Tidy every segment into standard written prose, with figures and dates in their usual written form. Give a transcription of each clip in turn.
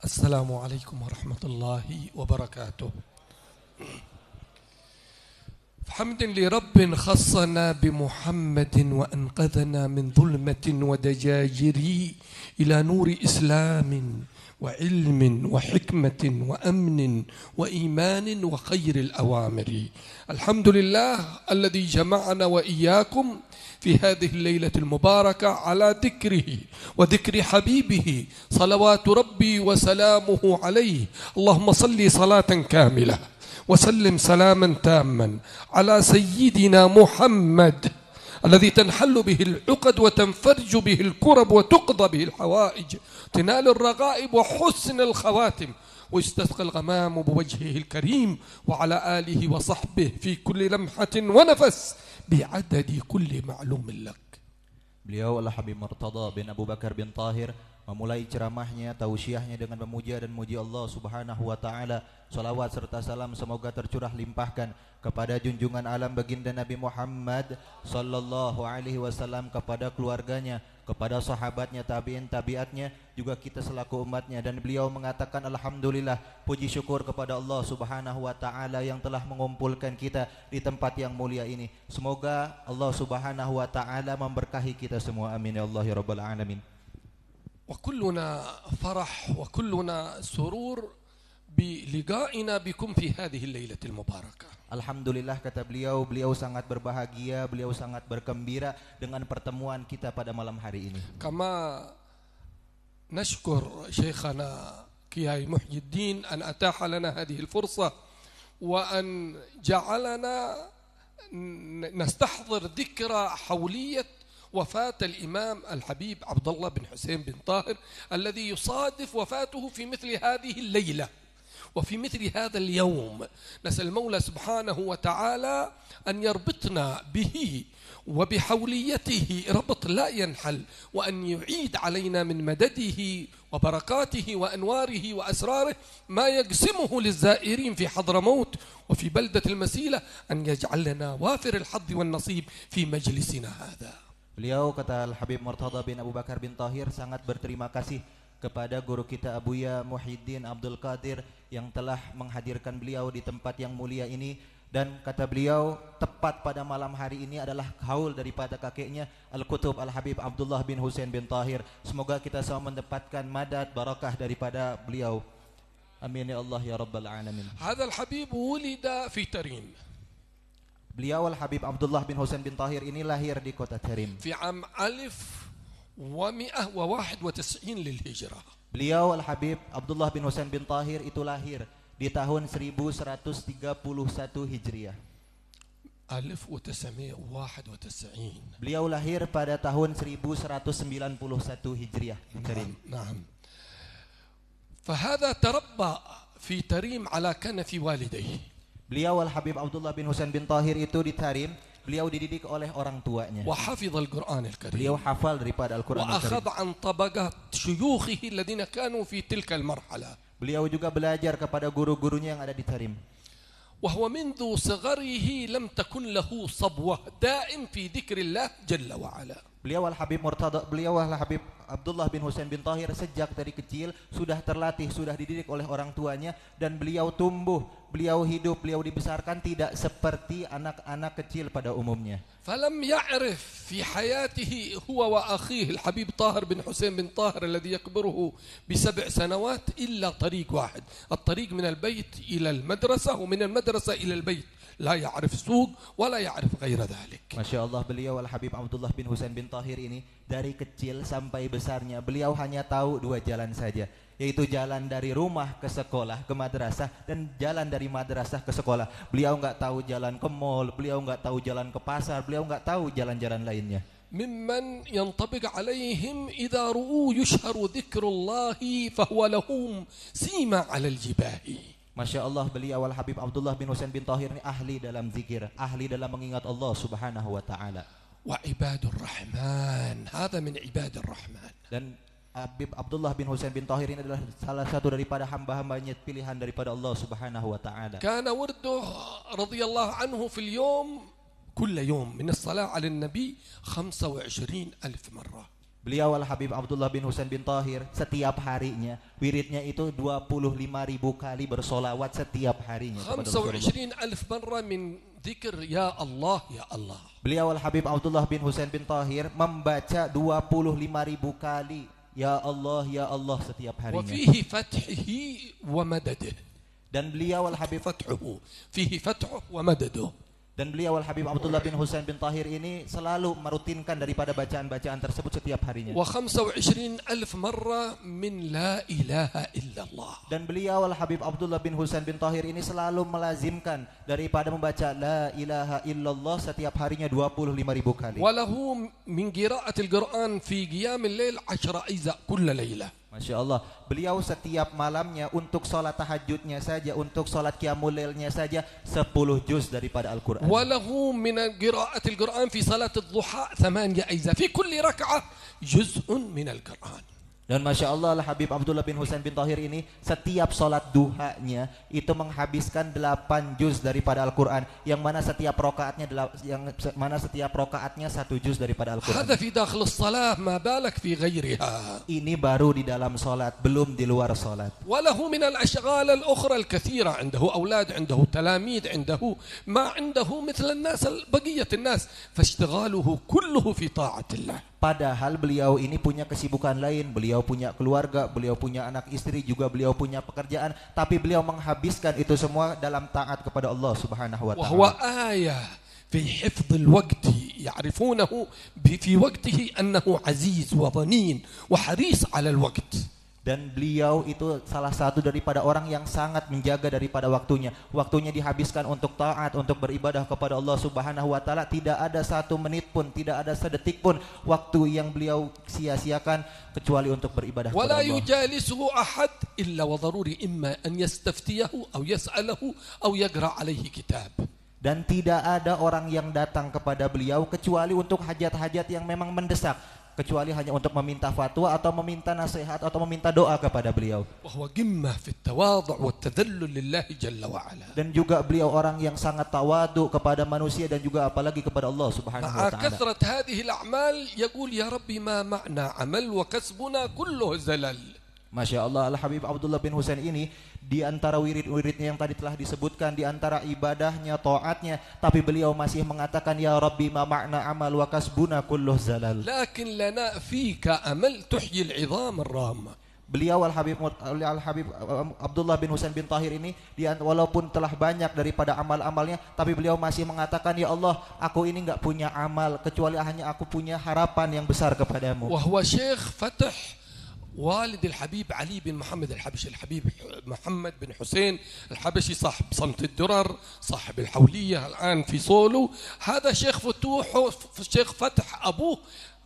السلام عليكم ورحمة الله وبركاته. فحمد لرب خصنا بمحمد وأنقذنا من ظلمة ودجاجر إلى نور إسلام وعلم وحكمة وأمن وإيمان وخير الأوامر. الحمد لله الذي جمعنا وإياكم في هذه الليلة المباركة على ذكره وذكر حبيبه صلوات ربي وسلامه عليه. اللهم صل صلاة كاملة وسلم سلاما تاما على سيدنا محمد الذي تنحل به العقد وتنفرج به الكرب وتقضى به الحوائج، تنال الرغائب وحسن الخواتم، ويستسقى الغمام بوجهه الكريم وعلى آله وصحبه في كل لمحة ونفس بعدد كل معلوم لك. Beliau adalah Habib Murtada bin Abu Bakar bin Tahir, memulai ceramahnya, tausiahnya dengan memuja dan memuji Allah Subhanahu wa taala. Salawat serta salam semoga tercurah limpahkan kepada junjungan alam baginda Nabi Muhammad sallallahu alaihi wasallam, kepada keluarganya, kepada sahabatnya, tabi'in, tabi'atnya, juga kita selaku umatnya. Dan beliau mengatakan alhamdulillah, puji syukur kepada Allah Subhanahu wa taala yang telah mengumpulkan kita di tempat yang mulia ini. Semoga Allah Subhanahu wa taala memberkahi kita semua. Amin ya Allah ya rabbal alamin. وكلنا فرح وكلنا سرور بلقائنا بكم في هذه الليلة المباركة. Alhamdulillah, kata beliau, beliau sangat berbahagia, beliau sangat bergembira dengan pertemuan kita pada malam hari ini. كما نشكر شيخنا كياي محي الدين أن أتاح لنا هذه الفرصة وأن جعلنا نستحضر ذكرى حولية وفاة الإمام الحبيب عبد الله بن حسين بن طاهر الذي يصادف وفاته في مثل هذه الليلة وفي مثل هذا اليوم. نسأل المولى سبحانه وتعالى أن يربطنا به وبحوليته ربط لا ينحل، وأن يعيد علينا من مدده وبركاته وأنواره وأسراره ما يقسمه للزائرين في حضرموت وفي بلدة المسيلة، أن يجعل لنا وافر الحظ والنصيب في مجلسنا هذا. Beliau, kata Al-Habib Murtada bin Abu Bakar bin Tahir, sangat berterima kasih kepada guru kita Abuya Muhyiddin Abdul Qadir yang telah menghadirkan beliau di tempat yang mulia ini. Dan kata beliau, tepat pada malam hari ini adalah haul daripada kakeknya Al-Qutub Al-Habib Abdullah bin Husain bin Tahir. Semoga kita semua mendapatkan madad barakah daripada beliau. Amin ya Allah ya rabbal alamin. هذا الحبيب ولد في تريم. Beliau Al-Habib Abdullah bin Husain bin Tahir ini lahir di kota Tarim. في عام 1191 للهجرة. Beliau Al-Habib Abdullah bin Husain bin Tahir itu lahir di tahun 1131 Hijriah. 1991. Beliau lahir pada tahun 1191 Hijriah. نعم. فهذا تربى في تريم على كنف والديه. Beliau Al-Habib Abdullah bin Husain bin Tahir itu di Tarim, beliau dididik oleh orang tuanya. وحفظ القرآن الكريم. Beliau hafal daripada Al-Quran Al-Karim. وأخذ عن طبقات شيوخه الذين كانوا في تلك المرحلة. Beliau juga belajar kepada guru-gurunya yang ada di Tarim. وهو منذ صغره لم تكن له صبوة، دائم في ذكر الله جل وعلا. Beliau Al-Habib Murtada, beliau Al-Habib Abdullah bin Husain bin Tahir sejak dari kecil sudah terlatih, sudah dididik oleh orang tuanya, dan beliau tumbuh, beliau hidup, beliau dibesarkan tidak seperti anak-anak kecil pada umumnya. فلم يعرف في حياته هو وأخيه الحبيب طاهر بن حسين بن طاهر الذي يكبره ب7 سنوات إلا طريق واحد، الطريق من البيت إلى المدرسة ومن المدرسة إلى البيت، لا يعرف سوق ولا يعرف غير ذلك. Masya Allah, beliau Al-Habib Abdullah bin Husain bin Tahir ini dari kecil sampai besarnya beliau hanya tahu 2 jalan saja, yaitu jalan dari rumah ke sekolah, ke madrasah, dan jalan dari madrasah ke sekolah. Beliau nggak tahu jalan ke mall, beliau nggak tahu jalan ke pasar, beliau nggak tahu jalan-jalan lainnya. ممن ينطبق عليهم إذا رؤوا يشهر ذكر الله فهو لهم سيما على الجباه. Masya Allah, beliau Al-Habib Abdullah bin Husain bin Tahir ini ahli dalam zikir, ahli dalam mengingat Allah Subhanahu wa taala. وعباد الرحمن، هذا من عباد الرحمن. Dan Habib Abdullah bin Husain bin Tahir ini adalah salah satu daripada hamba-hambanya pilihan daripada Allah Subhanahu wa taala. كان ورده رضي الله عنه في اليوم كل يوم من الصلاة على النبي 25,000 مرة. Beliau Al-Habib Abdullah bin Husain bin Tahir setiap harinya wiridnya itu 25.000 kali bersolawat setiap harinya kepada Rasulullah. 25,000 مرة من ذكر يا الله يا الله. Beliau Al-Habib Abdullah bin Husain bin Tahir membaca 25.000 kali ya Allah setiap harinya. وفيه فتحه ومدده. Dan beliau Al-Habib فتحه فيه فتحه ومدده. Dan beliau Al-Habib Abdullah bin Husain bin Tahir ini selalu merutinkan daripada bacaan-bacaan tersebut setiap harinya. و25,000 مرة من لا إله إلا الله. Dan beliau Al-Habib Abdullah bin Husain bin Tahir ini selalu melazimkan daripada membaca la ilaha illallah setiap harinya 25.000 kali. وله من قراءة القرآن في قيام الليل 10 أجزاء كل ليلة. Masya Allah, beliau setiap malamnya untuk sholat tahajudnya saja, untuk sholat qiyamul lailnya saja 10 juz daripada Al-Quran. وله من قراءة القرآن في صلاة الضحى 8 أجزاء في كل ركعة جزء من القرآن. Dan Masya Allah Al-Habib Abdullah bin Husain bin Tahir ini setiap sholat duhanya itu menghabiskan 8 juz daripada Al-Quran, yang mana setiap rokaatnya 1 juz daripada Al-Quran. هذا في داخل الصلاة ما بالك في غيرها. Ini baru di dalam sholat, belum di luar sholat. وله من الأشغال الأخرى الكثيرة، عنده أولاد، عنده تلاميذ، عنده ما عنده مثل الناس بقية الناس، فاشتغاله كله في طاعة الله. Padahal beliau ini punya kesibukan lain, beliau punya keluarga, beliau punya anak istri, juga beliau punya pekerjaan, tapi beliau menghabiskan itu semua dalam taat kepada Allah Subhanahu wa taala. وهو آية في حفظ الوقت، يعرفونه في وقته أنه عزيز وضنين وحريص على الوقت. Dan beliau itu salah satu daripada orang yang sangat menjaga daripada waktunya. Waktunya dihabiskan untuk taat, untuk beribadah kepada Allah Subhanahu wa taala. Tidak ada 1 menit pun, tidak ada sedetik pun waktu yang beliau sia-siakan kecuali untuk beribadah kepada ولا Allah. يجالسه أحد إلا وضروري إما أن يستفتيه أو يسأله أو يقرأ عليه كتاب. Dan tidak ada orang yang datang kepada beliau kecuali untuk hajat-hajat yang memang mendesak, kecuali hanya untuk meminta fatwa atau meminta nasihat atau meminta doa kepada beliau. وهو قمة في التواضع والتذلل لله جل وعلا. Dan juga beliau orang yang sangat tawadu kepada manusia dan juga apalagi kepada Allah Subhanahu مع wa taala. كثرة هذه الأعمال يقول يا ربي ما معنى عمل وكسبنا كله زلل. Masya Allah, Al-Habib Abdullah bin Husain ini di antara wirid-wiridnya yang tadi telah disebutkan, di antara ibadahnya, taatnya, tapi beliau masih mengatakan ya Rabbi ma ma'na amal wa kasbuna kulluh zalal. لكن لنا فيك أمل تحيي العظام الرامة. Beliau Al-Habib Abdullah bin Husain bin Tahir ini walaupun telah banyak daripada amal-amalnya, tapi beliau masih mengatakan ya Allah, aku ini enggak punya amal kecuali hanya aku punya harapan yang besar kepadamu. وهو شيخ فتح والد الحبيب علي بن محمد الحبشي، الحبيب محمد بن حسين الحبشي صاحب صمت الدرر، صاحب الحولية الآن في صولو. هذا شيخ فتوح، شيخ فتح أبوه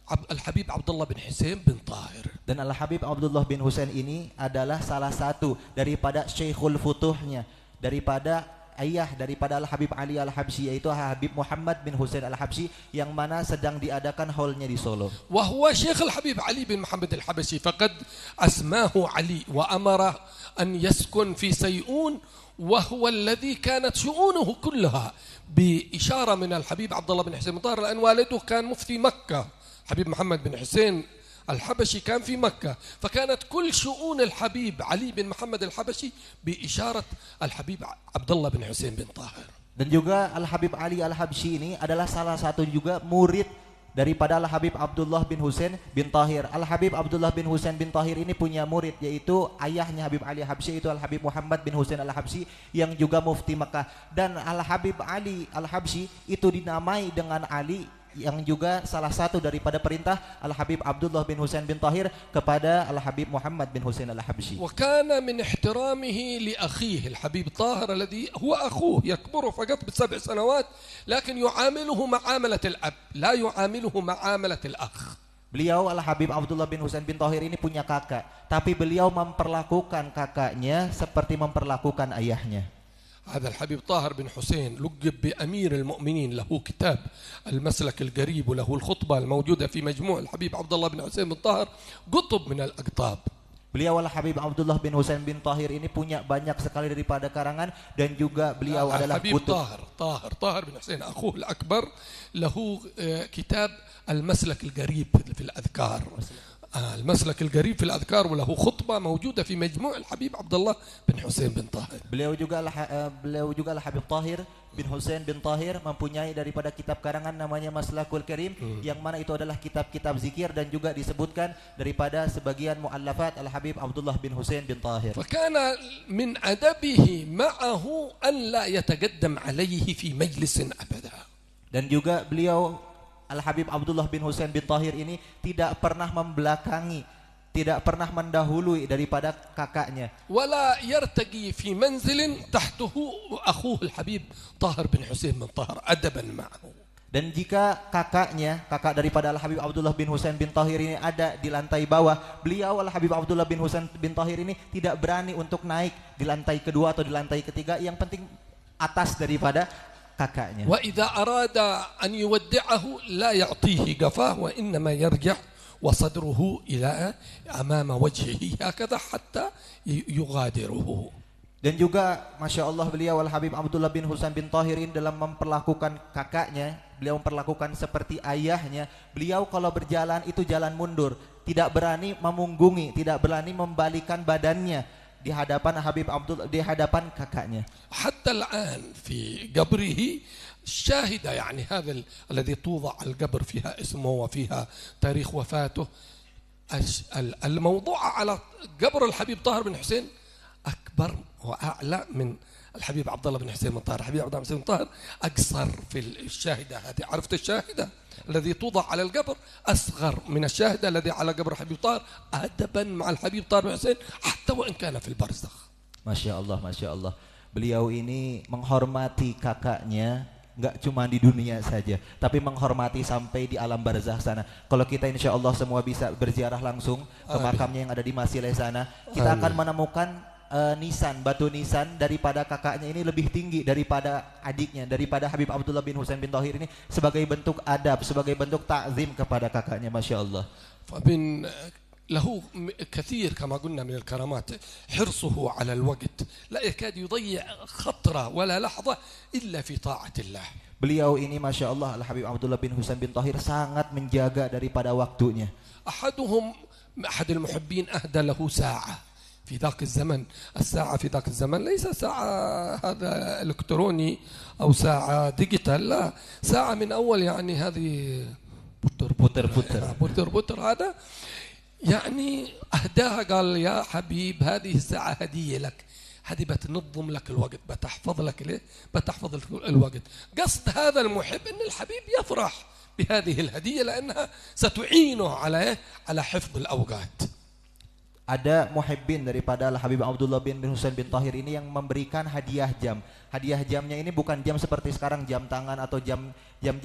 الحبيب عبد الله بن حسين بن طاهر. Dan Al-Habib Abdullah bin Husain ini adalah salah satu daripada Syekhul Futuhnya, daripada ayah daripada Al-Habib Ali Al-Habsyi, yaitu Habib Muhammad bin Husain Al-Habsyi, yang mana sedang diadakan haulnya di Solo. وهو شيخ الحبيب علي بن محمد الحبشي، فقد أسماه علي وأمره أن يسكن في سيئون، وهو الذي كانت شؤونه كلها بإشارة من الحبيب عبد الله بن حسين بن طاهر، لأن والده كان مفتي مكة. حبيب محمد بن حسين الحبشي كان في مكة، فكانت كل شؤون الحبيب علي بن محمد الحبشي بإشارة الحبيب عبد الله بن حسين بن طاهر. Dan juga Al-Habib Ali Al-Habsyi ini adalah salah satu juga murid daripada Al-Habib Abdullah bin Husain bin Tahir. Al-Habib Abdullah bin Husain bin Tahir ini punya murid, yaitu ayahnya Habib Ali Al-Habsyi, itu Al-Habib Muhammad bin Husain Al-Habsyi yang juga mufti Mekah. Dan Al-Habib Ali Al-Habsyi itu dinamai dengan Ali, yang juga salah satu daripada perintah Al-Habib Abdullah bin Husain bin Tahir kepada Al-Habib Muhammad bin Husain Al-Habsyi. وكان من احترامه لأخيه الحبيب طاهر الذي هو أخوه يكبره فقط ب7 سنوات، لكن يعامله معاملة الأب لا يعامله معاملة الأخ. Beliau Al-Habib Abdullah bin Husain bin Tahir ini punya kakak, tapi beliau memperlakukan kakaknya seperti memperlakukan ayahnya. هذا الحبيب طاهر بن حسين لقب بأمير المؤمنين، له كتاب المسلك القريب وله الخطبة الموجودة في مجموع الحبيب عبد الله بن حسين بن طاهر قطب من الأقطاب. Beliau Al-Habib Abdullah bin Husain bin Tahir ini punya banyak sekali daripada karangan, dan juga beliau adalah الحبيب kutub. طاهر بن حسين أخوه الأكبر له كتاب المسلك القريب في الأذكار. المسلك القريب في الأذكار، وله خطبة موجودة في مجموع الحبيب عبد الله بن حسين بن طاهر. Beliau juga Al-Habib Tahir bin Husain bin Tahir mempunyai daripada kitab karangan namanya Maslakul Karim, yang mana itu adalah kitab-kitab zikir, dan juga disebutkan daripada sebagian muallafat Al-Habib Abdullah bin Husain bin Tahir. فكان من أدبه معه أن لا يتقدم عليه في مجلس أبدا. Dan juga beliau Al-Habib Abdullah bin Husain bin Tahir ini tidak pernah membelakangi, tidak pernah mendahului daripada kakaknya. ولا يرتقي في منزل تحته أخوه الحبيب طاهر بن حسين بن طاهر أدبا معه. Dan jika kakak daripada Al-Habib Abdullah bin Husain bin Tahir ini ada di lantai bawah, beliau Al-Habib Abdullah bin Husain bin Tahir ini tidak berani untuk naik di lantai kedua atau di lantai ketiga, yang penting atas daripada kakaknya. وإذا أراد أن يودعه لا يعطيه قفاه، وإنما يرجع وصدره إلى أمام وجهه هكذا حتى يغادره. Dan juga Masya Allah beliau Al-Habib Abdullah bin Husain bin Tahir ini dalam memperlakukan kakaknya, beliau memperlakukan seperti ayahnya. Beliau kalau berjalan itu jalan mundur, tidak berani memunggungi, tidak berani membalikan badannya di hadapan Habib Abdullah, di hadapan kakaknya. حتى الآن في قبره شاهدة، يعني هذا الذي توضع القبر فيها اسمه وفيها تاريخ وفاته. الموضوع على قبر الحبيب طاهر بن حسين أكبر وأعلى من الحبيب عبد الله بن حسين بن طاهر. الحبيب عبد الله بن حسين بن طاهر أقصر في الشاهدة هذه، عرفت الشاهدة الذي توضع على القبر أصغر من الشاهدة الذي على قبر الحبيب طاهر، أدبا مع الحبيب طاهر بن حسين حتى وإن كان في البرزخ. Masya Allah. Beliau ini menghormati kakaknya, nggak cuma di dunia saja, tapi menghormati sampai di alam barzakh sana. Kalau kita insya Allah semua bisa berziarah langsung ke makamnya yang ada di Masileh sana, kita akan menemukan batu nisan daripada kakaknya ini lebih tinggi daripada adiknya, daripada Habib Abdullah bin Husain bin Tahir ini, sebagai bentuk adab, sebagai bentuk ta'zim kepada kakaknya. Masya Allah. فمن له كثير كما قلنا من الكرامات حرصه على الوقت، لا يكاد يضيع خطرة ولا لحظة إلا في طاعة الله. Beliau ini Masya Allah Al-Habib Abdullah bin Husain bin Tahir sangat menjaga daripada waktunya. أحد المحبين أهدى له ساعة في ذاك الزمن. الساعة في ذاك الزمن ليس ساعة هذا إلكتروني أو ساعة ديجيتال، لا، ساعة من أول يعني هذه بوتر هذا، يعني أهداها، قال يا حبيب هذه الساعة هدية لك، هذه بتنظم لك الوقت، بتحفظ لك الوقت. قصد هذا المحب أن الحبيب يفرح بهذه الهدية لأنها ستعينه على حفظ الأوقات. Ada muhibbin daripada Al-Habib Abdullah bin Husain bin Tahir ini yang memberikan hadiah jam. Hadiah jamnya ini bukan jam seperti sekarang, jam tangan atau jam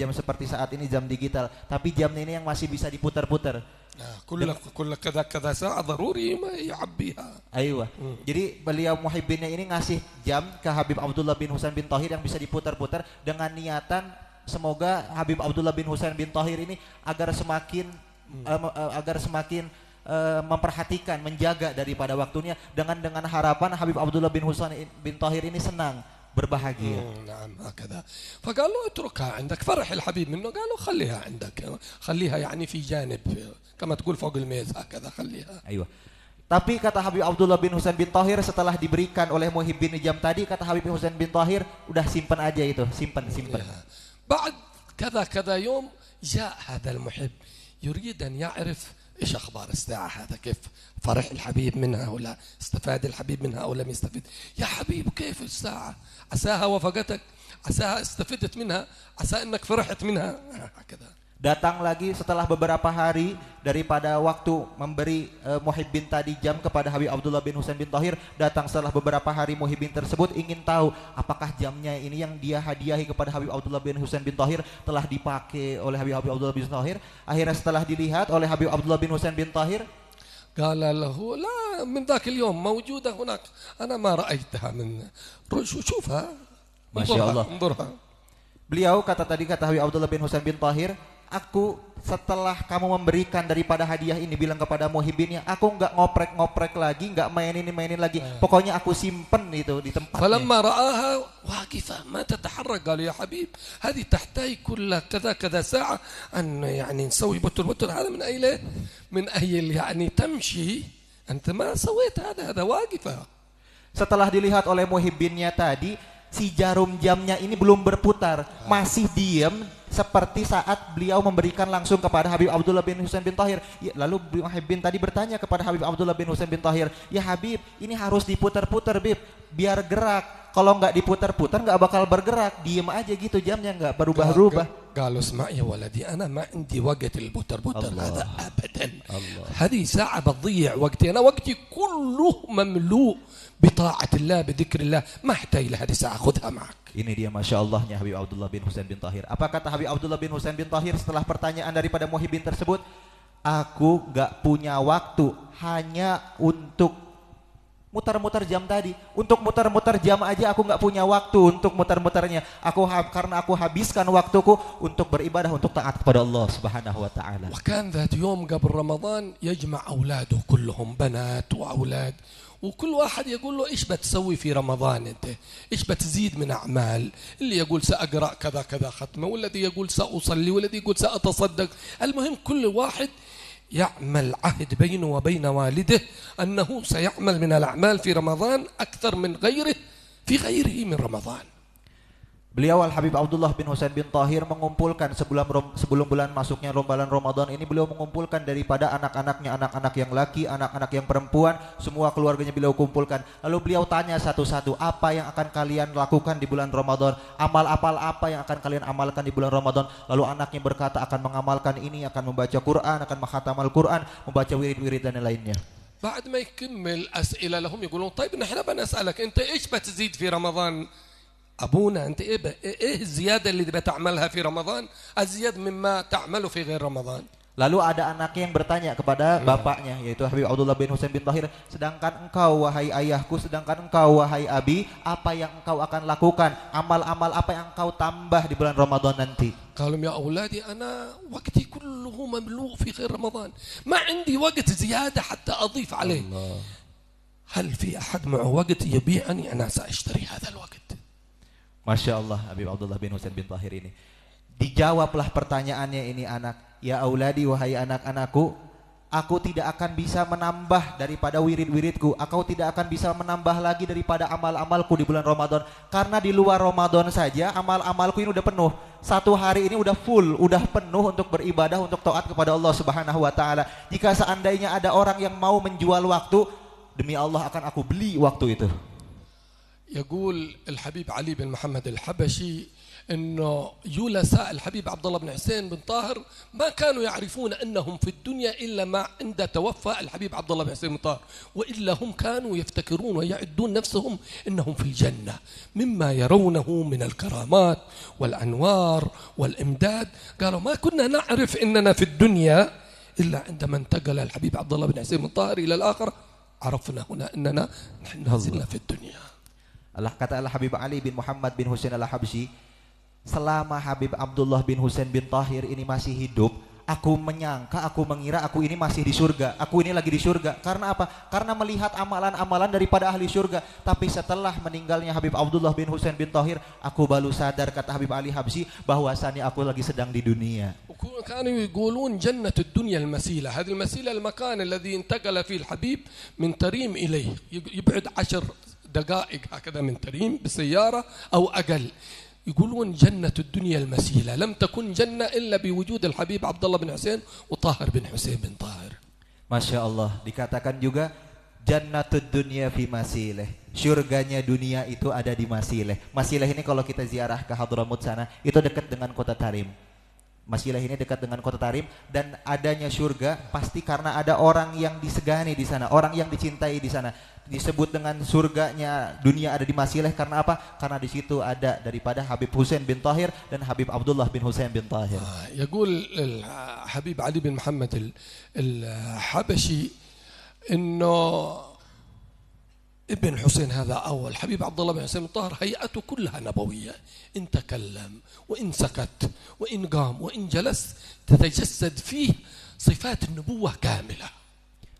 seperti saat ini, jam digital, tapi jamnya ini yang masih bisa diputar-putar. كل كذا ساعة ضروري ما يعبيها. Aywa. Jadi beliau muhibbinnya ini ngasih jam ke Habib Abdullah bin Husain bin Tahir yang bisa diputar-putar dengan niatan semoga Habib Abdullah bin Husain bin Tahir ini agar semakin memperhatikan, menjaga daripada waktunya, dengan harapan Habib Abdullah bin Husain bin Tahir ini senang, berbahagia. نعم هكذا. فقالوا اتركها عندك، فرح الحبيب منه، قالوا خليها عندك، خليها يعني في جانب كما تقول فوق الميز هكذا خليها. Aywa. Tapi kata Habib Abdullah bin Husain bin Tahir setelah diberikan oleh muhibbin jam tadi, kata Habib Husain bin Tahir, udah simpan aja itu, simpan. بعد كذا يوم جاء هذا المحب يريد أن يعرف إيش أخبار الساعة، هذا كيف فرح الحبيب منها ولا استفاد الحبيب منها أو لم يستفد. يا حبيب كيف الساعة، عساها وفقتك، عساها استفدت منها، عسى أنك فرحت منها، هكذا. Datang lagi setelah beberapa hari daripada waktu memberi muhibbin tadi jam kepada Habib Abdullah bin Husain bin Tahir, datang setelah beberapa hari muhibbin tersebut ingin tahu apakah jamnya ini yang dia hadiahi kepada Habib Abdullah bin Husain bin Tahir telah dipakai oleh Habib Abdullah bin Tahir. Akhirnya setelah dilihat oleh Habib Abdullah bin Husain bin Tahir, قال له لا من ذاك اليوم موجودة هناك، أنا ما رأيتها من شوفها، Masya Allah. انظرها. Beliau kata Habib Abdullah bin Husain bin Tahir, aku setelah kamu memberikan daripada hadiah ini, bilang kepada muhibbinnya, aku nggak ngoprek-ngoprek lagi, nggak mainin lagi. Pokoknya aku simpen itu di tempatnya. فلما رآها واقفة ما تتحرك قال يا حبيب هذه تحتاج كل كذا كذا ساعة أن يعني نسوي بتر هذا من أي يعني تمشي أنت ما سويت هذا واقفة. Setelah dilihat oleh muhibbinnya tadi, si jarum jamnya ini belum berputar, masih diam seperti saat beliau memberikan langsung kepada Habib Abdullah bin Husain bin Tahir. Ya, lalu Muhibbin tadi bertanya kepada Habib Abdullah bin Husain bin Tahir, ya Habib, ini harus diputar-putar Bib, biar gerak. Kalau nggak diputar-putar nggak bakal bergerak, diem aja gitu jamnya nggak berubah-ubah. قالوا اسمع يا ولدي أنا ما عندي وقت البتر هذا أبدا. هذه ساعة بتضيع وقتي، أنا وقتي كله مملوء بطاعة الله بذكر الله، ما أحتاج لهذه الساعة، خذها معك. Ini dia Masya Allahnya Habib Abdullah bin Husain bin Tahir. Apa kata Habib Abdullah bin Husain bin Tahir setelah pertanyaan daripada Muhibbin tersebut? Aku gak punya waktu hanya untuk mutar-mutar jam tadi. Untuk mutar-mutar jam aja aku gak punya waktu untuk mutar-mutarnya. Karena aku habiskan waktuku untuk beribadah, untuk taat kepada Allah Subhanahu wa taala. وكان ذات يوم قبل رمضان يجمع أولاده كلهم بنات وأولاد، وكل واحد يقول له إيش بتسوي في رمضان أنت؟ إيش بتزيد من أعمال؟ اللي يقول سأقرأ كذا كذا ختمة، والذي يقول سأصلي، والذي يقول سأتصدق. المهم كل واحد يعمل عهد بينه وبين والده أنه سيعمل من الأعمال في رمضان أكثر من غيره في غيره من رمضان. Beliau Al-Habib Abdullah bin Husain bin Tahir mengumpulkan sebelum bulan masuknya bulan Ramadan ini, beliau mengumpulkan daripada anak-anaknya, anak-anak yang laki, anak-anak yang perempuan, semua keluarganya beliau kumpulkan. Lalu beliau tanya satu-satu, apa yang akan kalian lakukan di bulan Ramadan? Amal-amal apa yang akan kalian amalkan di bulan Ramadan? Lalu anaknya berkata akan mengamalkan ini, akan membaca Quran, akan menghafal Al-Quran, membaca wirid-wirid dan lainnya. بعد ما يكمل أسئلة لهم يقولون طيب نحن بنسألك أنت إيش بتزيد في رمضان؟ أبونا أنت إيه الزيادة اللي بتعملها في رمضان أزيد مما تعمل في غير رمضان. Lalu ada anaknya yang bertanya kepada bapaknya, yaitu Habib Abdullah bin Husain bin Tahir, sedangkan engkau wahai ayahku, sedangkan engkau wahai abi, apa yang engkau akan lakukan, amal-amal apa yang engkau tambah di bulan Ramadan nanti? قالوا يا أولادي أنا وقتي كله مملوء في غير رمضان، ما عندي وقت زيادة حتى أضيف عليه. هل في أحد معه وقت يبيعني؟ أنا سأشتري هذا الوقت. Masya Allah, Habib Abdullah bin Husain bin Tahir ini. Dijawablah pertanyaannya ini anak, ya auladi wahai anak-anakku, aku tidak akan bisa menambah daripada wirid-wiridku, aku tidak akan bisa menambah lagi daripada amal-amalku di bulan Ramadan. Karena di luar Ramadan saja amal-amalku ini udah penuh. Satu hari ini udah full, udah penuh untuk beribadah, untuk taat kepada Allah Subhanahu wa taala. Jika seandainya ada orang yang mau menjual waktu, demi Allah akan aku beli waktu itu. يقول الحبيب علي بن محمد الحبشي انه جلساء الحبيب عبد الله بن حسين بن طاهر ما كانوا يعرفون انهم في الدنيا الا ما عند توفى الحبيب عبد الله بن حسين بن طاهر، والا هم كانوا يفتكرون ويعدون نفسهم انهم في الجنه مما يرونه من الكرامات والانوار والامداد. قالوا ما كنا نعرف اننا في الدنيا الا عندما انتقل الحبيب عبد الله بن حسين بن طاهر الى الاخره عرفنا هنا اننا نحن نزلنا في الدنيا. Kata Al-Habib Ali bin Muhammad bin Husain Al-Habsyi, selama Habib Abdullah bin Husain bin Tahir ini masih hidup, aku mengira aku ini masih di surga, aku ini lagi di surga. Karena apa? Karena melihat amalan-amalan daripada ahli surga. Tapi setelah meninggalnya Habib Abdullah bin Husain bin Tahir, aku baru sadar, kata Habib Ali Habsyi, bahwasannya aku lagi sedang di dunia. كانوا يقولون جنة الدنيا المسيلة، هذه المسيلة المكان الذي انتقل فيه الحبيب من تريم إليه، يبعد 10 دقائق هكذا من تريم بالسيارة أو أقل. يقولون جنة الدنيا المسيلة لم تكن جنة إلا بوجود الحبيب عبد الله بن حسين وطاهر بن حسين بن طاهر. Masya Allah, dikatakan juga Jannatud dunya fi masileh, surganya dunia itu ada di Masileh. Masileh ini kalau kita ziarah ke Hadramut sana, itu dekat dengan kota Tarim. Masileh ini dekat dengan kota Tarim, dan adanya surga pasti karena ada orang yang disegani di sana, orang yang dicintai di sana. Disebut dengan surganya dunia ada di Masileh karena apa? Karena di situ ada daripada Habib Husain bin Tahir dan Habib Abdullah bin Husain bin Tahir. يقول الحبيب علي بن محمد الحبشي إنه ابن حسين هذا أول، حبيب عبد الله بن حسين الطاهر هيئته كلها نبوية، إن تكلم وإن سكت وإن قام وإن جلس تتجسد فيه صفات النبوة كاملة.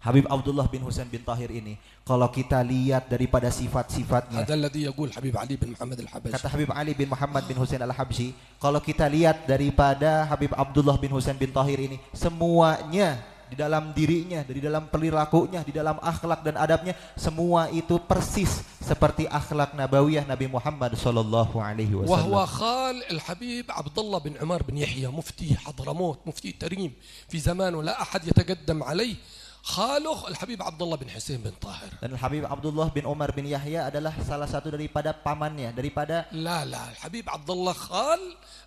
Habib Abdullah bin Husain bin Tahir ini, kalau kita lihat daripada sifat-sifatnya, هذا الذي يقول حبيب علي بن محمد الحبشي. kata Habib Ali bin Muhammad bin Husain al-Habsyi, kalau kita lihat daripada Habib Abdullah bin Husain bin Tahir ini, semuanya di dalam dirinya, di dalam perilakunya, di dalam akhlak dan adabnya, semua itu persis seperti akhlak nabawiyah Nabi Muhammad sallallahu alaihi وهو wasallam. خال الحبيب عبد الله بن عمر بن يحيى مفتي حضرموت، مفتي تريم في زمانه لا أحد يتقدم عليه، خاله الحبيب عبد الله بن حسين بن طاهر. Dan Habib Abdullah bin Umar bin Yahya adalah salah satu daripada pamannya, daripada لا الحبيب عبد الله خال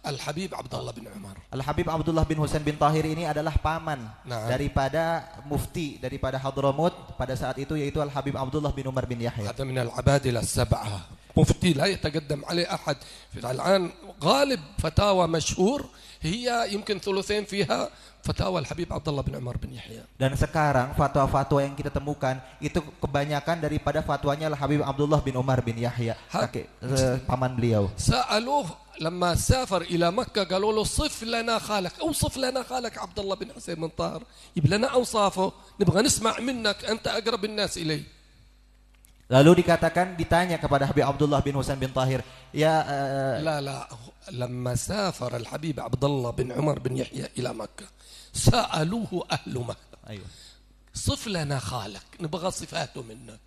الحبيب عبد الله بن عمر. Al-Habib Abdullah bin Husain bin Tahir ini adalah paman daripada mufti daripada Hadramut pada saat itu, yaitu Al-Habib Abdullah bin Umar bin Yahya. هذا من العبادلة السبعة، مفتي لا يتقدم عليه أحد. الآن غالب فتاوى مشهور هي يمكن ثلثين فيها فتاوى الحبيب عبد الله بن عمر بن يحيى. Dan sekarang fatwa-fatwa yang kita temukan itu kebanyakan daripada fatwanya Al-Habib Abdullah bin Umar bin Yahya, paman beliau. سألوه لما سافر إلى مكة قالوا له صف لنا خالك، أوصف لنا خالك عبد الله بن حسين بن طاهر، جيب لنا أوصافه نبغى نسمع منك أنت أقرب الناس إليه. Lalu ditanya kepada Habib Abdullah bin Husain bin Tahir, ya لا لما سافر الحبيب عبد الله بن عمر بن يحيى إلى مكة سألوه أهل مكة، صف لنا خالك نبغى صفاته منك.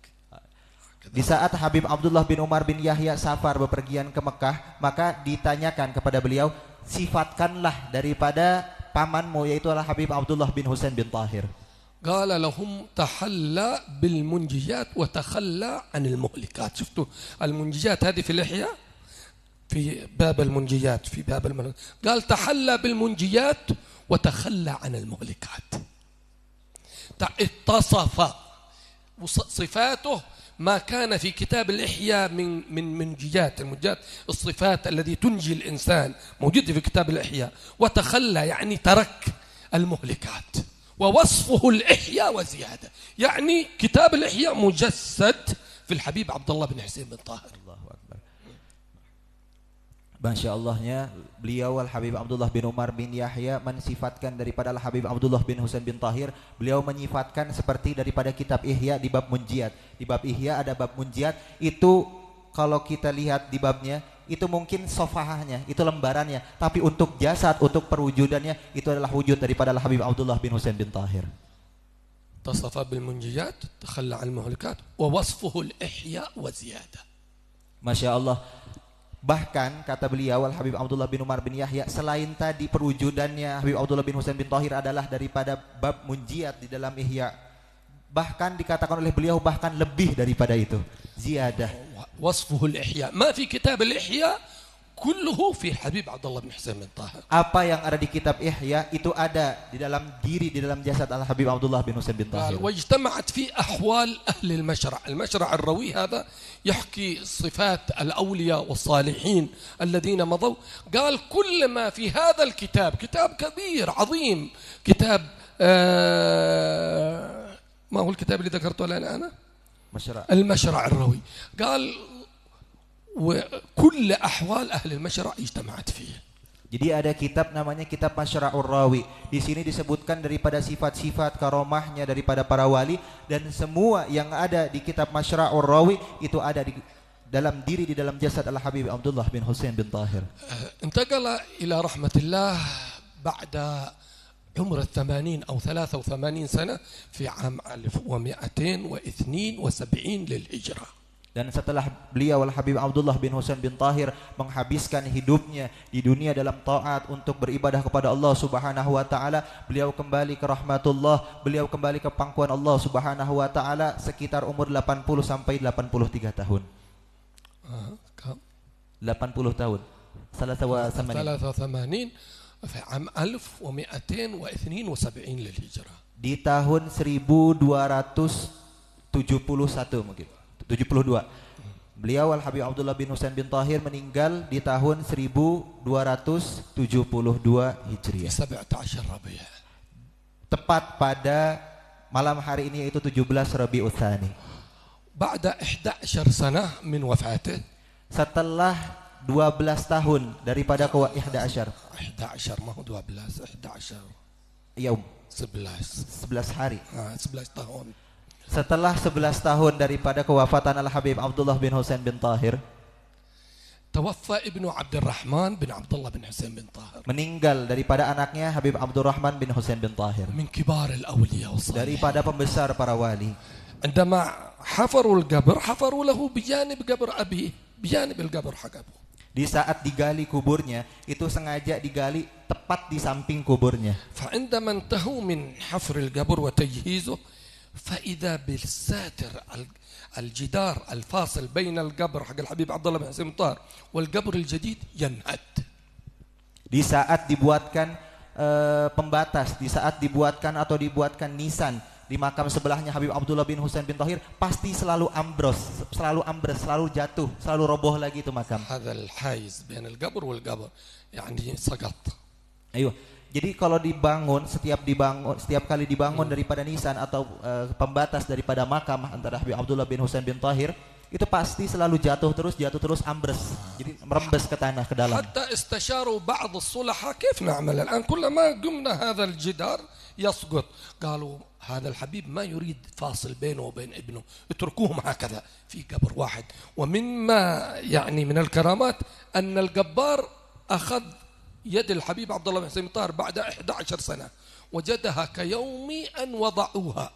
Di saat Habib Abdullah bin Umar bin Yahya safar bepergian ke Mekah, maka ditanyakan kepada beliau, sifatkanlah daripada pamanmu, yaitu adalah Habib Abdullah bin Husain bin Tahir. قال لهم تحلى بالمنجيات وتخلى عن المهلكات. شفتوا المنجيات هذه في اللحية في باب المنجيات، في باب المهلكات قال تحلى بالمنجيات وتخلى عن المهلكات. اتصف صفاته ما كان في كتاب الإحياء من منجيات، المنجيات الصفات التي تنجي الإنسان موجودة في كتاب الإحياء، وتخلى يعني ترك المهلكات، ووصفه الإحياء وزيادة، يعني كتاب الإحياء مجسد في الحبيب عبد الله بن حسين بن طاهر. Masya Allahnya beliau Al-Habib Abdullah bin Umar bin Yahya mensifatkan daripada Al-Habib Abdullah bin Husain bin Tahir, beliau menyifatkan seperti daripada kitab Ihya di bab Munjiat. Di bab Ihya ada bab Munjiat, itu kalau kita lihat di babnya itu mungkin sofahahnya, itu lembarannya, tapi untuk jasad, untuk perwujudannya itu adalah wujud daripada Al-Habib Abdullah bin Husain bin Tahir. تصف بالمنجيات تخلى عن المهلكات ووصفه الإحياء وزيادة. Masya Allah. Bahkan kata beliau Al-Habib Abdullah bin Umar bin Yahya, selain tadi perwujudannya Habib Abdullah bin Husain bin Tahir adalah daripada bab Munjiat di dalam Ihya, bahkan dikatakan oleh beliau bahkan lebih daripada itu, ziyadah. وصفه الإحياء ما في كتاب الإحياء كله في حبيب عبد الله بن حسين بن طاهر. Apa yang ada di kitab Ihya itu ada di dalam diri, di dalam jasad Al-Habib Abdullah bin Husain bin Tahir. واجتمعت في أحوال أهل المشرع. المشرع الروي هذا يحكي صفات الأولياء والصالحين الذين مضوا. قال كل ما في هذا الكتاب، كتاب كبير عظيم، كتاب ما هو الكتاب اللي ذكرته الآن أنا؟ المشرع الروي. قال وكل أحوال أهل المشرع اجتمعت فيه. Jadi ada kitab namanya kitab Masyra'ur Rawi. Di sini disebutkan daripada sifat-sifat karomahnya daripada para wali, dan semua yang ada di kitab Masyra'ur Rawi itu ada di dalam diri, di dalam jasad Al-Habib Abdullah bin Husain bin Tahir. انتقل إلى رحمة الله بعد عمر 80 أو 83 سنة في عام 1272 للهجرة. Dan setelah beliau Al-Habib Abdullah bin Husain bin Tahir menghabiskan hidupnya di dunia dalam taat untuk beribadah kepada Allah Subhanahu wa taala, beliau kembali ke rahmatullah, beliau kembali ke pangkuan Allah Subhanahu wa taala sekitar umur 80 sampai 83 tahun. 80 tahun. 83 في عام 1272 للهجرة. Di tahun 1271 mungkin. 72. Beliau Al-Habib Abdullah bin Husain bin Tahir meninggal di tahun 1272 Hijriah. 17 Rabi'ah. Tepat pada malam hari ini, yaitu 17 Rabiul Tsani. بعد 11 سنة من وفاته. Setelah 12 tahun daripada Ihda Asyar. 11 ما هو 12 11 Yaum 11 hari. 11 tahun. Setelah 11 tahun daripada kewafatan Al-Habib Abdullah bin Husain bin Tahir, توفى ابن عبد الرحمن بن عبد الله بن حسين بن طاهر. meninggal daripada anaknya Habib Abdurrahman bin Husain bin Tahir. من كبار الأولياء والصالحين. Daripada pembesar para wali. عندما حفروا القبر حفروا له بجانب قبر أبيه، بجانب القبر حق أبوه. Di saat digali kuburnya, itu sengaja digali tepat di samping kuburnya. فعندما انتهوا من حفر القبر وتجهيزه فإذا بالساتر الجدار الفاصل بين القبر حق الحبيب عبد الله بن حسين بن طاهر والقبر الجديد ينهد. Di saat dibuatkan pembatas, di saat dibuatkan atau dibuatkan nisan di makam sebelahnya Habib Abdullah bin Husain bin Tahir, pasti selalu ambrus, selalu jatuh, selalu roboh lagi itu makam. هذا الحاجز بين القبر والقبر يعني سقط. Ayo. Jadi kalau setiap kali dibangun daripada nisan atau pembatas daripada makam antara Habib Abdullah bin Husain bin Tahir, itu pasti selalu jatuh terus ambles. Jadi merembes ke tanah, ke dalam. حتى استشاروا بعض الصلحاء كيف نعمل الآن كلما قمنا هذا الجدار يسقط. قالوا هذا الحبيب ما يريد فاصل بينه وبين ابنه، اتركوهم هكذا في قبر واحد. ومما يعني من الكرامات أن الجبار أخذ يد الحبيب عبد الله بن حسين بن طاهر بعد 11 سنة وجدها كيوم أن وضعوها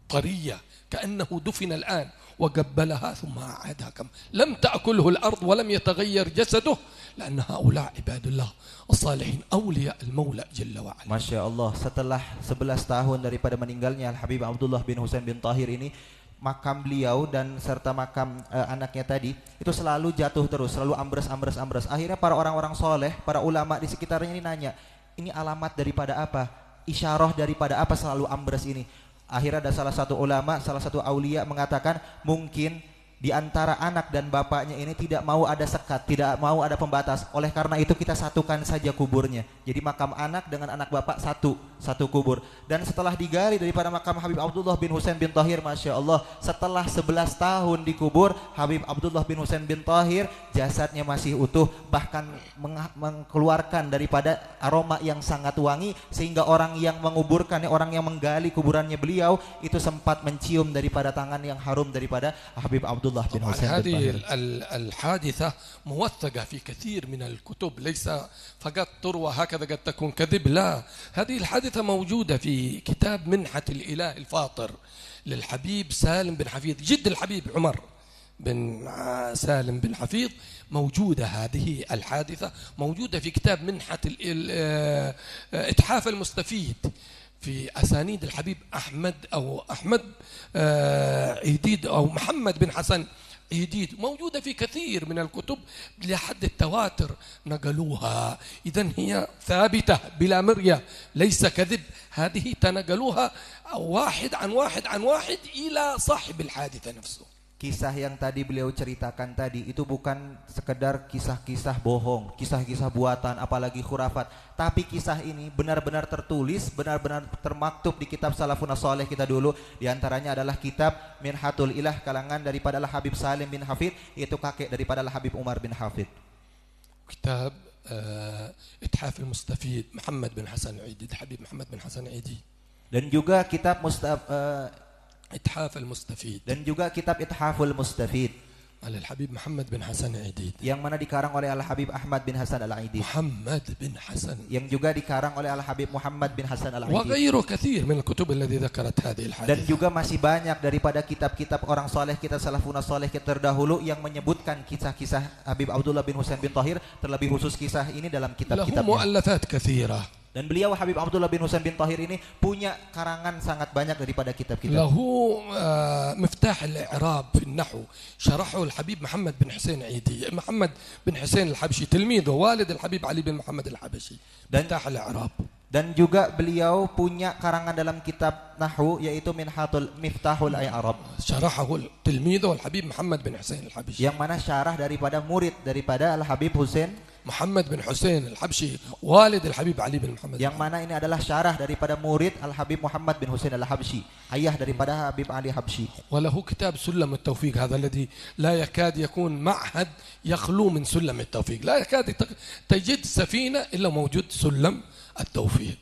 طرية كأنه دفن الآن، وقبلها ثم أعادها كما لم تأكله الأرض ولم يتغير جسده، لأن هؤلاء عباد الله الصالحين أولياء المولى جل وعلا. Masya Allah, setelah 11 tahun daripada meninggalnya Al-Habib Abdullah bin Husain bin Tahir ini, makam beliau dan serta makam anaknya tadi itu selalu jatuh terus, selalu ambles. Akhirnya para orang-orang soleh, para ulama di sekitarnya ini nanya, ini alamat daripada apa? Isyarah daripada apa selalu ambles ini? Akhirnya ada salah satu ulama, salah satu aulia mengatakan, mungkin di antara anak dan bapaknya ini tidak mau ada sekat, tidak mau ada pembatas. Oleh karena itu kita satukan saja kuburnya. Jadi makam anak dengan anak bapak satu kubur. Dan setelah digali daripada makam Habib Abdullah bin Husain bin Tahir, Masya Allah, setelah 11 tahun dikubur, Habib Abdullah bin Husain bin Tahir jasadnya masih utuh, bahkan mengeluarkan daripada aroma yang sangat wangi, sehingga orang yang menguburkannya, orang yang menggali kuburannya beliau itu sempat mencium daripada tangan yang harum daripada Habib Abdullah. طبعا هذه الحادثة موثقة في كثير من الكتب، ليس فقط تروى هكذا قد تكون كذب، لا، هذه الحادثة موجودة في كتاب منحة الإله الفاطر للحبيب سالم بن حفيظ، جد الحبيب عمر بن سالم بن حفيظ. موجودة هذه الحادثة موجودة في كتاب منحة إتحاف المستفيد في أسانيد الحبيب أحمد عيديد أو محمد بن حسن عيديد، موجودة في كثير من الكتب لحد التواتر نقلوها. إذن هي ثابتة بلا مرية، ليس كذب، هذه تنقلوها واحد عن واحد إلى صاحب الحادثة نفسه. Kisah yang tadi beliau ceritakan tadi itu bukan sekedar kisah-kisah bohong, kisah-kisah buatan, apalagi khurafat. Tapi kisah ini benar-benar tertulis, benar-benar termaktub di kitab Salafun Saleh kita dulu. Di antaranya adalah kitab Minhatul Ilah kalangan daripada Al-Habib Salim bin Hafid, yaitu kakek daripada Al-Habib Umar bin Hafid. Kitab Ithaf al-Mustafid Muhammad bin Hasan Aidi, Habib Muhammad bin Hasan Aidi. Dan juga kitab Ithaf al-Mustafid. Dan juga kitab Ithaful Mustafid Al-Habib Muhammad bin Hasan Al-Aidid, yang mana dikarang oleh Al-Habib Ahmad bin Hasan Al-Aidid. Muhammad bin Hasan, yang juga dikarang oleh Al-Habib Muhammad bin Hasan Al-Aidid. وغيره كثير من الكتب التي ذكرت هذه الحادثة. Dan juga masih banyak daripada kitab-kitab orang soleh kita, salafun saleh kita terdahulu yang menyebutkan kisah-kisah Habib Abdullah bin Husain bin Tahir, terlebih khusus kisah ini dalam kitab-kitabnya. له مؤلفات كثيرة. Dan beliau Habib Abdullah bin Husain bin Tahir ini punya karangan sangat banyak daripada kitab-kitab. Lahu Miftah al-I'rab fi an-Nahw, syarahu al-Habib Muhammad bin Husain Aidi. Muhammad bin Husain al-Habsyi, tilmidhu walid al-Habib Ali bin Muhammad al-Habsyi. Miftah al-I'rab. Dan juga beliau punya karangan dalam kitab Nahwu, yaitu Miftahul I'rab. Syarahu tilmidhu al-Habib Muhammad bin Husain al-Habsyi. Yang mana syarah daripada murid daripada Al-Habib Husain Muhammad bin Hussein al-Habsyi, walid al-Habib Ali bin Muhammad. Yang mana ini adalah syarah daripada murid Al-Habib Muhammad bin Hussein al-Habsyi, ayah daripada Habib Ali Habsyi. وله كتاب سلم التوفيق، هذا الذي لا يكاد يكون معهد يخلو من سلم التوفيق، لا يكاد تجد سفينة إلا موجود سلم التوفيق.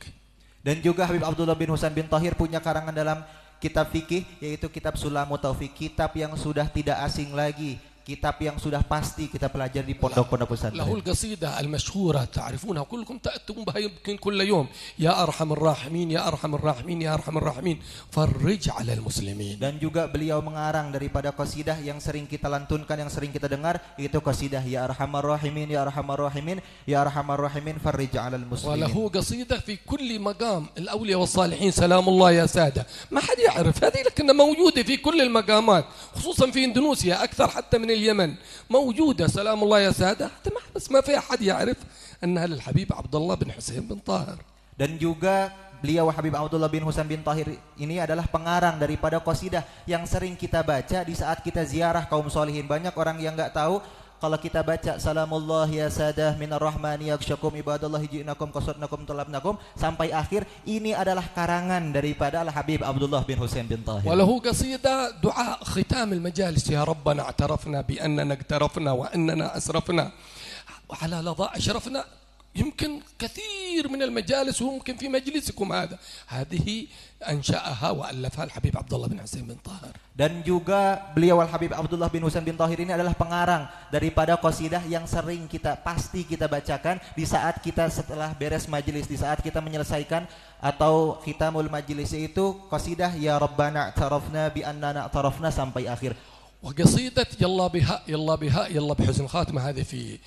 Dan juga Habib Abdullah bin Husain bin Tahir punya karangan dalam kitab fikih, yaitu kitab Sulamut Taufik, kitab yang sudah tidak asing lagi, kitab yang sudah pasti kita pelajari di pondok-pondok pesantren. له القصيدة المشهورة تعرفونها كلكم، تأتون بها يمكن كل يوم: يا أرحم الراحمين يا أرحم الراحمين يا أرحم الراحمين فرج على المسلمين. Dan juga beliau mengarang daripada qasidah yang sering kita lantunkan, yang sering kita dengar, yaitu qasidah Ya Arhamar Rahimin Ya Arhamar Rahimin Ya Arhamar Rahimin farrij 'alal muslimin. وله قصيدة في كل مقام الأولياء والصالحين سلام الله يا سادة، ما حد يعرف هذه، لكنها موجودة في كل المقامات، خصوصا في إندونيسيا أكثر حتى من اليمن موجودة سلام الله يا سادة، بس ما في أحد يعرف أنها للحبيب عبد الله بن حسين بن طاهر. Dan juga beliau Habib Abdullah bin Husain bin Tahir ini adalah pengarang daripada qasidah yang sering kita baca di saat kita ziarah kaum solihin. Banyak orang yang nggak tahu kalau kita baca Salamullah ya sadah minar rahmani yaksyakum ibadallahi ji'nakum qasadnakum talabnakum sampai akhir, ini adalah karangan daripada Al-Habib Abdullah bin Husain bin Tahir. وله قصيدة دعاء ختام المجالس: يا ربنا اعترفنا بأننا اقترفنا وأننا أسرفنا وعلى لظى أشرفنا، يمكن كثير من المجالس وممكن في مجلسكم هذه أنشأها وألفها الحبيب عبد الله بن حسين بن طاهر. Dan juga beliau Al-Habib Abdullah bin Husain bin Tahir ini adalah pengarang daripada qasidah yang sering kita pasti kita bacakan di saat kita setelah beres majelis, di saat kita menyelesaikan atau khitamul majelis, itu qasidah Ya Rabbana a'tarafna bi annana a'tarafna sampai akhir. وقصيدة يلا بها يلا بها يلا بحسن خاتمة، هذه في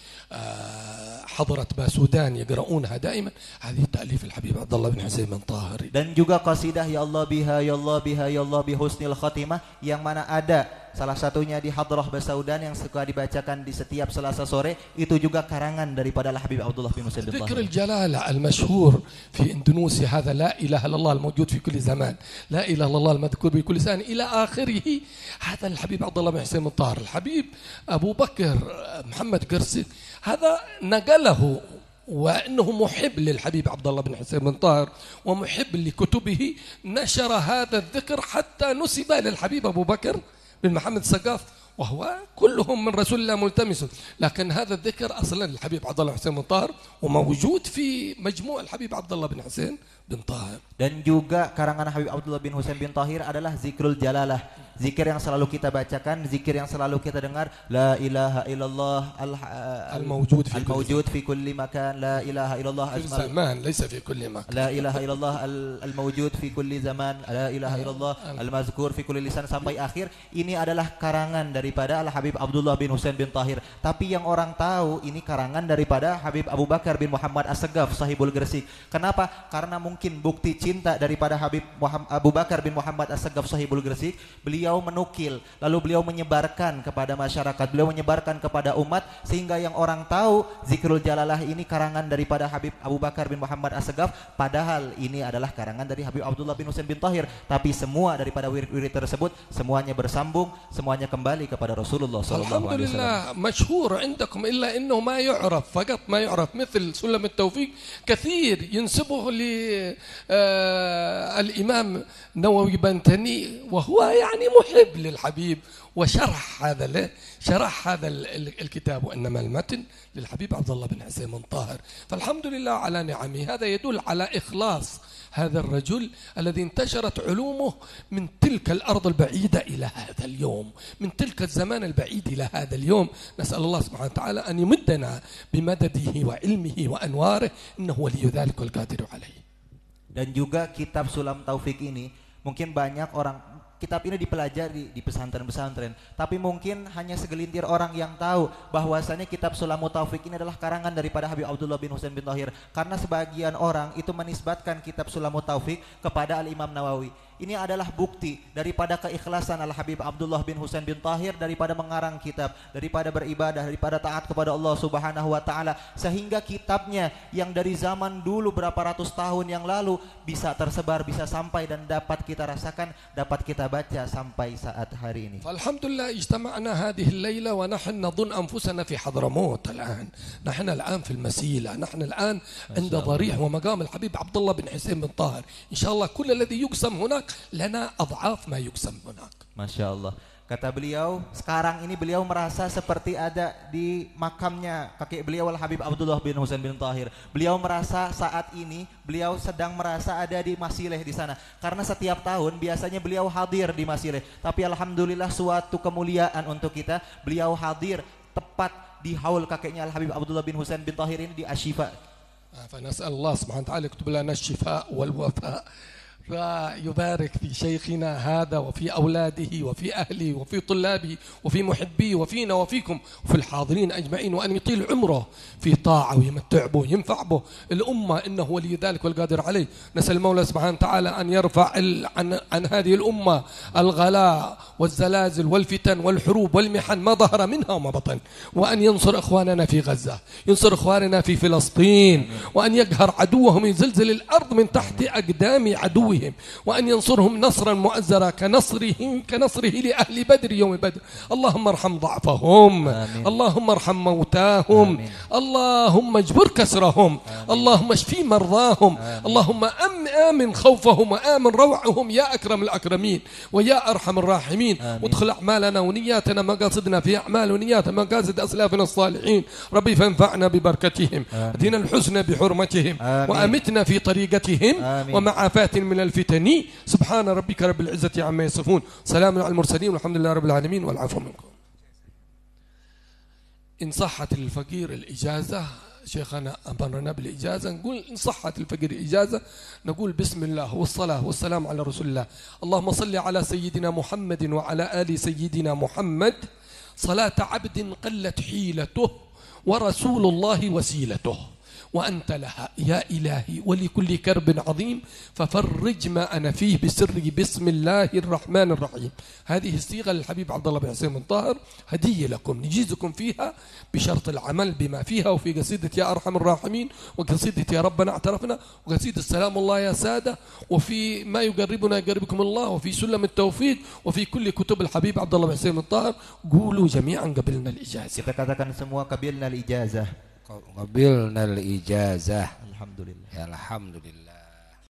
حضرة باسودان يقرؤونها دائما، هذه تأليف الحبيب عبد الله بن حسين بن طاهر. Dan juga qasidah Ya Allah biha ya Allah biha ya Allah bi husnil khatimah, yang mana ada salah satunya di Hadrah Basaudan yang suka dibacakan di setiap Selasa sore, itu juga karangan daripada Al-Habib Abdullah bin Husain bin ذكر Tahir. الجلالة المشهور في إندونيسيا هذا لا إله إلا الله الموجود في كل زمان، لا إله إلا الله المذكور بكل لسان إلى آخره، هذا الحبيب عبد الله بن حسين بن طاهر. الحبيب أبو بكر محمد قرسي هذا نقله، وأنه محب للحبيب عبد الله بن حسين بن طاهر ومحب لكتبه، نشر هذا الذكر حتى نسب للحبيب أبو بكر بن محمد السقاف، وهو كلهم من رسول الله ملتمس، لكن هذا الذكر أصلا للحبيب عبد الله بن حسين بن طاهر وموجود في مجموع الحبيب عبد الله بن حسين بن طاهر. Dan juga karangan Habib Abdullah bin Husain bin Tahir adalah Zikrul Jalalah, zikir yang selalu kita bacakan, zikir yang selalu kita dengar. La ilaha illallah al-mawjud fi kulli makan, la ilaha illallah zaman ليس في كل مكان، la ilaha illallah al-mawjud fi kulli zaman, la ilaha illallah al-mazkur fi kulli lisan sampai akhir. Ini adalah karangan daripada Al-Habib Abdullah bin Husain bin Tahir. Tapi yang orang tahu ini karangan daripada Habib Abu Bakar bin Muhammad As-Sagaf Sahibul Gresik. Kenapa? Karena mungkin bukti cinta daripada Habib Abu Bakar bin Muhammad As-Sagaf Sahibul Gresik, beliau menukil, lalu beliau menyebarkan kepada masyarakat, beliau menyebarkan kepada umat, sehingga yang orang tahu Zikrul Jalalah ini karangan daripada Habib Abu Bakar bin Muhammad As-Sagaf, padahal ini adalah karangan dari Habib Abdullah bin Husain bin Tahir. Tapi semua daripada wirid-wirid tersebut semuanya bersambung, semuanya kembali kepada Rasulullah sallallahu alaihi wasallam. Alhamdulillah مشهور عندكم إلا إنه ما يعرف، فقط ما يعرف، مثل سلم التوفيق كثير ينسبه للإمام نووي بنتني، وهو يعني محب للحبيب وشرح هذا الكتاب، وإنما المتن للحبيب عبد الله بن حسين بن طاهر. فالحمد لله على نعمه، هذا يدل على إخلاص هذا الرجل الذي انتشرت علومه من تلك الأرض البعيدة إلى هذا اليوم، من تلك الزمان البعيد إلى هذا اليوم. نسأل الله سبحانه وتعالى أن يمدنا بمدده وعلمه وأنواره، إنه ولي ذلك والقادر عليه. Dan juga kitab Sulam Taufik ini mungkin banyak orang, kitab ini dipelajari di pesantren-pesantren, tapi mungkin hanya segelintir orang yang tahu bahwasanya kitab Sulamut Taufik ini adalah karangan daripada Habib Abdullah bin Husain bin Tahir, karena sebagian orang itu menisbatkan kitab Sulamut Taufik kepada Al-Imam Nawawi. Ini adalah bukti daripada keikhlasan Al-Habib Abdullah bin Husain bin Tahir daripada mengarang kitab, daripada beribadah, daripada taat kepada Allah Subhanahu wa taala, sehingga kitabnya yang dari zaman dulu berapa ratus tahun yang lalu bisa tersebar, bisa sampai dan dapat kita rasakan, dapat kita baca sampai saat hari ini. فالحمد لله اجتمعنا هذه الليلة ونحن نظن أنفسنا في حضرموت الآن. نحن الآن في المسيلة، نحن الآن عند ضريح ومقام الحبيب عبد الله بن حسين بن طاهر. إن شاء الله كل الذي يقسم هناك لنا أضعاف ما يقسم هناك. Masya Allah. Kata beliau, sekarang ini beliau merasa seperti ada di makamnya kakek beliau Al-Habib Abdullah bin Husain bin Tahir. Beliau merasa saat ini beliau sedang merasa ada di Masileh di sana. Karena setiap tahun biasanya beliau hadir di Masileh. Tapi alhamdulillah suatu kemuliaan untuk kita, beliau hadir tepat di haul kakeknya Al-Habib Abdullah bin Husain bin Tahir ini di Ashifa. فنسأل الله سبحانه وتعالى يكتب لنا الشفاء والوفاء. فيبارك في شيخنا هذا وفي أولاده وفي أهله وفي طلابه وفي محبيه وفينا وفيكم وفي الحاضرين أجمعين، وأن يطيل عمره في طاعة ويمتع به وينفع به الأمة، إنه ولي ذلك والقادر عليه. نسأل المولى سبحانه وتعالى أن يرفع عن هذه الأمة الغلاء والزلازل والفتن والحروب والمحن ما ظهر منها وما بطن، وأن ينصر إخواننا في غزة، ينصر إخواننا في فلسطين، وأن يقهر عدوهم، يزلزل الأرض من تحت أقدام عدوهم، وأن ينصرهم نصرا مؤزرا كنصره لأهل بدر يوم بدر. اللهم ارحم ضعفهم، اللهم ارحم موتاهم، اللهم اجبر كسرهم، اللهم اشفي مرضاهم، اللهم آمن خوفهم وآمن روعهم يا أكرم الأكرمين ويا أرحم الراحمين. وادخل أعمالنا ونياتنا مقاصدنا في أعمال ونيات مقاصد أسلافنا الصالحين. ربي فانفعنا ببركتهم، ادينا الحسن بحرمتهم، وأمتنا في طريقتهم، ومعافاة من الفتن. سبحان ربك رب العزة عما يصفون، سلام على المرسلين والحمد لله رب العالمين والعفو منكم. إن صحت للفقير الإجازة، شيخنا أمرنا بالإجازة، نقول إن صحت الفقير الإجازة نقول بسم الله والصلاة والسلام على رسول الله. اللهم صل على سيدنا محمد وعلى آل سيدنا محمد صلاة عبد قلت حيلته ورسول الله وسيلته، وأنت لها يا إلهي ولكل كرب عظيم ففرج ما أنا فيه بسر بسم الله الرحمن الرحيم. هذه الصيغة للحبيب عبد الله بن حسين بن طاهر، هدية لكم نجيزكم فيها بشرط العمل بما فيها. وفي قصيدة يا أرحم الراحمين، وقصيدة يا ربنا اعترفنا، وقصيدة السلام الله يا سادة، وفي ما يقربنا يقربكم الله، وفي سلم التوفيق، وفي كل كتب الحبيب عبد الله بن حسين بن طاهر. قولوا جميعا قبلنا الإجازة. Kita katakan semua qabilna al-ijazah. Qabilna al-ijazah. Alhamdulillah. Ya alhamdulillah.